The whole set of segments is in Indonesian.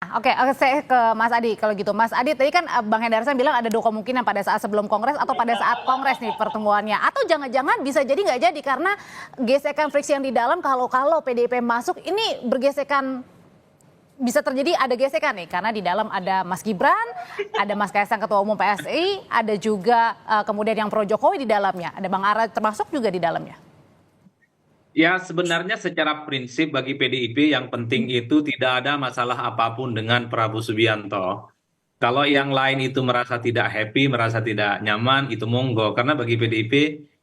Oke, saya ke Mas Adi kalau gitu. Mas Adi, tadi kan Bang Hendarsan bilang ada dua kemungkinan pada saat sebelum Kongres atau pada saat Kongres nih pertemuannya. Atau jangan-jangan bisa jadi nggak jadi karena gesekan friksi yang di dalam kalau PDIP masuk ini bergesekan, bisa terjadi ada gesekan nih karena di dalam ada Mas Gibran, ada Mas Kaisang Ketua Umum PSI, ada juga kemudian yang pro Jokowi di dalamnya, ada Bang Ara termasuk juga di dalamnya. Ya, sebenarnya secara prinsip bagi PDIP yang penting itu tidak ada masalah apapun dengan Prabowo Subianto. Kalau yang lain itu merasa tidak happy, merasa tidak nyaman, itu monggo. Karena bagi PDIP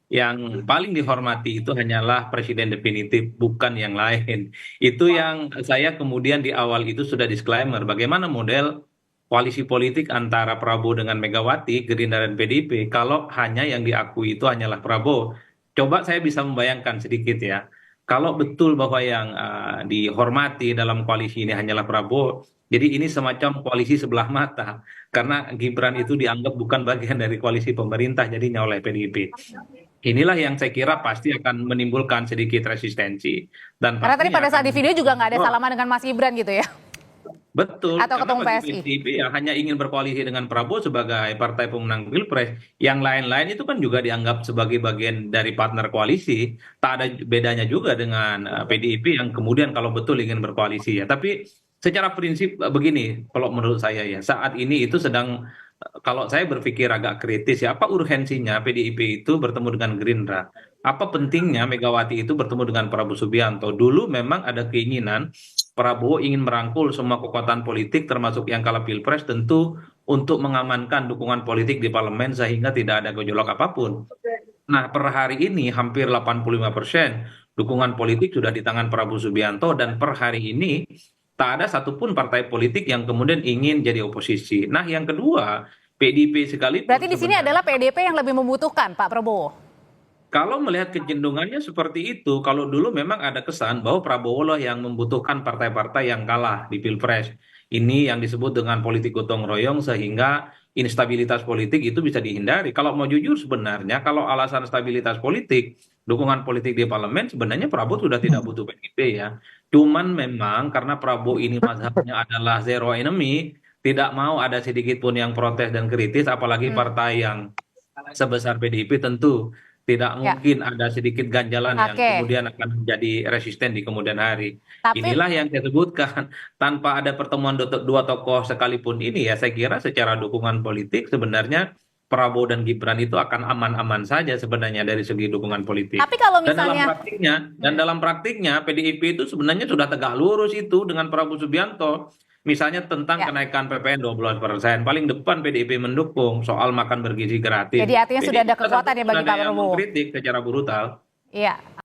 yang paling dihormati itu hanyalah presiden definitif, bukan yang lain. Itu yang saya kemudian di awal itu sudah disclaimer. Bagaimana model koalisi politik antara Prabowo dengan Megawati, Gerindra dan PDIP, kalau hanya yang diakui itu hanyalah Prabowo. Coba saya bisa membayangkan sedikit ya. Kalau betul bahwa yang dihormati dalam koalisi ini hanyalah Prabowo, jadi ini semacam koalisi sebelah mata. Karena Gibran itu dianggap bukan bagian dari koalisi pemerintah, jadinya oleh PDIP. Inilah yang saya kira pasti akan menimbulkan sedikit resistensi. Dan Karena tadi pastinya pada akan saat di video juga nggak ada salaman dengan Mas Gibran gitu ya, betul, atau karena ketemu bagi PSI. PDIP ya hanya ingin berkoalisi dengan Prabowo sebagai partai pemenang Pilpres. Yang lain-lain itu kan juga dianggap sebagai bagian dari partner koalisi. Tak ada bedanya juga dengan PDIP yang kemudian kalau betul ingin berkoalisi ya. Tapi secara prinsip begini, kalau menurut saya ya, saat ini itu sedang kalau saya berpikir agak kritis ya, apa urgensinya PDIP itu bertemu dengan Gerindra? Apa pentingnya Megawati itu bertemu dengan Prabowo Subianto? Dulu memang ada keinginan Prabowo ingin merangkul semua kekuatan politik termasuk yang kalah Pilpres tentu untuk mengamankan dukungan politik di parlemen sehingga tidak ada gejolak apapun. Nah, per hari ini hampir 85% dukungan politik sudah di tangan Prabowo Subianto dan per hari ini tak ada satupun partai politik yang kemudian ingin jadi oposisi. Nah, yang kedua, PDIP sekalipun Berarti di sini sebenarnya adalah PDIP yang lebih membutuhkan Pak Prabowo. kalau melihat kecenderungannya seperti itu, kalau dulu memang ada kesan bahwa Prabowo lah yang membutuhkan partai-partai yang kalah di Pilpres. Ini yang disebut dengan politik gotong royong sehingga instabilitas politik itu bisa dihindari. Kalau mau jujur sebenarnya kalau alasan stabilitas politik, dukungan politik di parlemen sebenarnya Prabowo sudah tidak butuh PDIP ya. Cuman memang karena Prabowo ini mazhabnya adalah zero enemy, tidak mau ada sedikit pun yang protes dan kritis, apalagi Hmm, partai yang sebesar PDIP tentu tidak ya, mungkin ada sedikit ganjalan yang oke. kemudian akan menjadi resisten di kemudian hari. Tapi Inilah yang saya sebutkan, tanpa ada pertemuan dua tokoh sekalipun ini ya saya kira secara dukungan politik sebenarnya Prabowo dan Gibran itu akan aman-aman saja sebenarnya dari segi dukungan politik. tapi kalau Dan dalam misalnya, praktiknya, dan hmm, dalam praktiknya PDIP itu sebenarnya sudah tegak lurus itu dengan Prabowo Subianto. Misalnya tentang ya, kenaikan PPN 12%, paling depan PDIP mendukung soal makan bergizi gratis. jadi artinya sudah PDIP ada salah kekuatan satu ya pun bagi ada Pak yang Prabowo. mengkritik secara brutal. Iya.